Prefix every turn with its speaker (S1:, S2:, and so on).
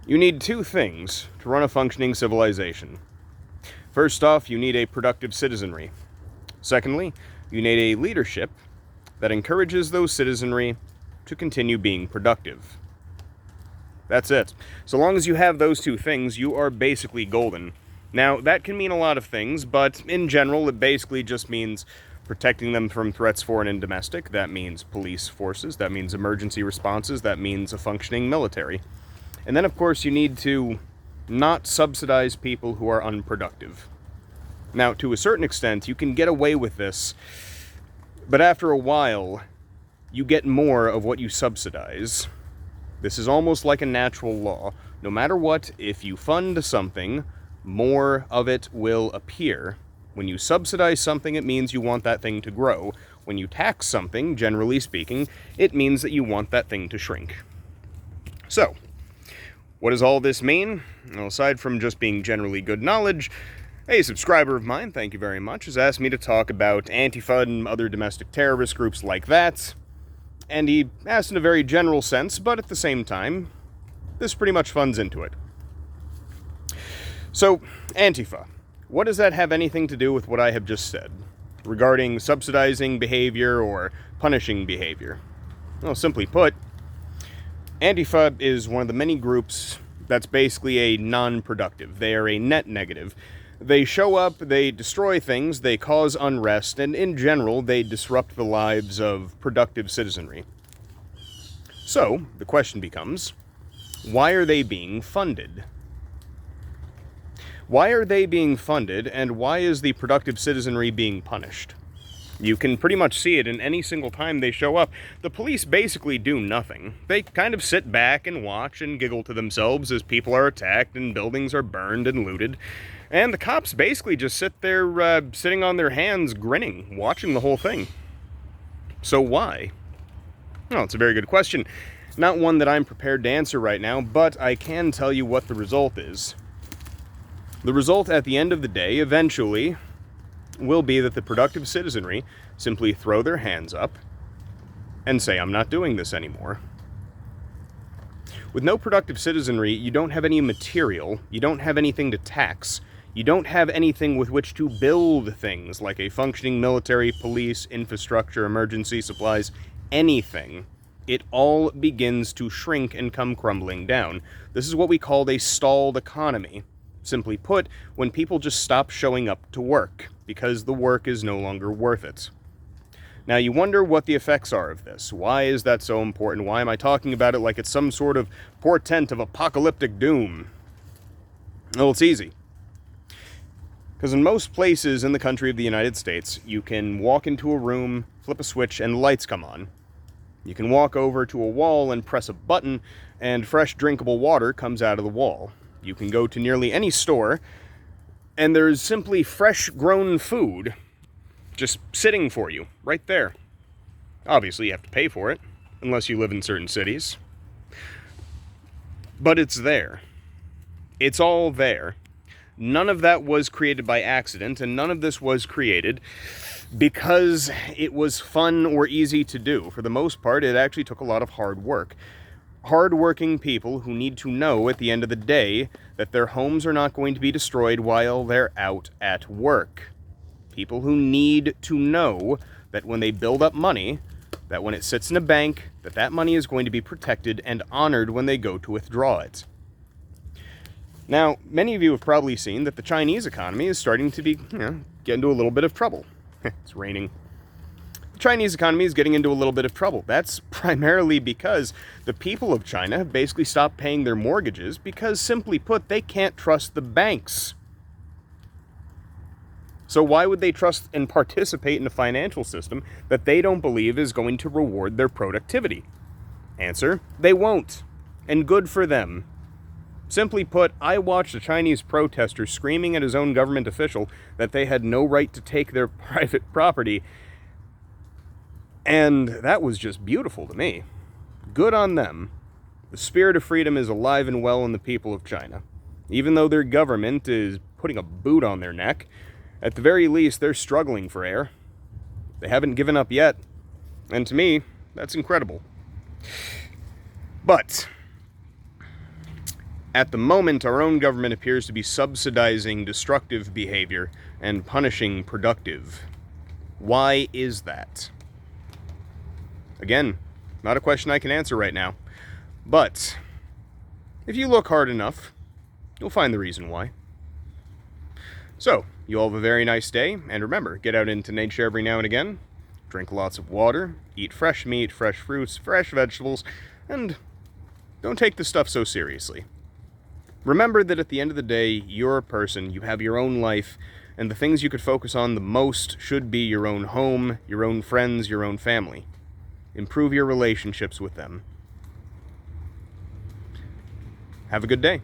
S1: You need two things to run a functioning civilization. First off, you need a productive citizenry. Secondly, you need a leadership that encourages those citizenry to continue being productive. That's it. So long as you have those two things, you are basically golden. Now, that can mean a lot of things, but in general, it basically just means protecting them from threats foreign and domestic. That means police forces. That means emergency responses. That means a functioning military. And then, of course, you need to not subsidize people who are unproductive. Now, to a certain extent, you can get away with this, but after a while, you get more of what you subsidize. This is almost like a natural law. No matter what, if you fund something, more of it will appear. When you subsidize something, it means you want that thing to grow. When you tax something, generally speaking, it means that you want that thing to shrink. So, what does all this mean? Well, aside from just being generally good knowledge, a subscriber of mine, thank you very much, has asked me to talk about ANTIFA and other domestic terrorist groups like that. And he asked in a very general sense, but at the same time, this pretty much funds into it. So, ANTIFA. What does that have anything to do with what I have just said regarding subsidizing behavior or punishing behavior? Well, simply put, ANTIFA is one of the many groups that's basically a non-productive. They are a net negative. They show up, they destroy things, they cause unrest, and in general, they disrupt the lives of productive citizenry. So, the question becomes, why are they being funded? Why are they being funded, and why is the productive citizenry being punished? You can pretty much see it in any single time they show up. The police basically do nothing. They kind of sit back and watch and giggle to themselves as people are attacked and buildings are burned and looted. And the cops basically just sit there, sitting on their hands, grinning, watching the whole thing. So why? Well, it's a very good question. Not one that I'm prepared to answer right now, but I can tell you what the result is. The result at the end of the day, eventually, will be that the productive citizenry simply throw their hands up and say, I'm not doing this anymore. With no productive citizenry, you don't have any material, you don't have anything to tax, you don't have anything with which to build things like a functioning military, police, infrastructure, emergency supplies, anything. It all begins to shrink and come crumbling down. This is what we call a stalled economy. Simply put, when people just stop showing up to work, because the work is no longer worth it. Now, you wonder what the effects are of this. Why is that so important? Why am I talking about it like it's some sort of portent of apocalyptic doom? Well, it's easy. Because in most places in the country of the United States, you can walk into a room, flip a switch, and lights come on. You can walk over to a wall and press a button, and fresh drinkable water comes out of the wall. You can go to nearly any store, and there's simply fresh grown food just sitting for you, right there. Obviously, you have to pay for it, unless you live in certain cities. But it's there. It's all there. None of that was created by accident, and none of this was created because it was fun or easy to do. For the most part, it actually took a lot of hard work. Hard-working people who need to know at the end of the day that their homes are not going to be destroyed while they're out at work. People who need to know that when they build up money, that when it sits in a bank, that money is going to be protected and honored when they go to withdraw it. Now, many of you have probably seen that the Chinese economy is starting to be, get into a little bit of trouble. It's raining. The Chinese economy is getting into a little bit of trouble. That's primarily because the people of China have basically stopped paying their mortgages because, simply put, they can't trust the banks. So why would they trust and participate in a financial system that they don't believe is going to reward their productivity? Answer, they won't. And good for them. Simply put, I watched a Chinese protester screaming at his own government official that they had no right to take their private property. And that was just beautiful to me. Good on them. The spirit of freedom is alive and well in the people of China. Even though their government is putting a boot on their neck, at the very least, they're struggling for air. They haven't given up yet. And to me, that's incredible. But At the moment, our own government appears to be subsidizing destructive behavior and punishing productive. Why is that? Again, not a question I can answer right now. But if you look hard enough, you'll find the reason why. So, you all have a very nice day, and remember, get out into nature every now and again, drink lots of water, eat fresh meat, fresh fruits, fresh vegetables, and don't take this stuff so seriously. Remember that at the end of the day, you're a person, you have your own life, and the things you could focus on the most should be your own home, your own friends, your own family. Improve your relationships with them. Have a good day.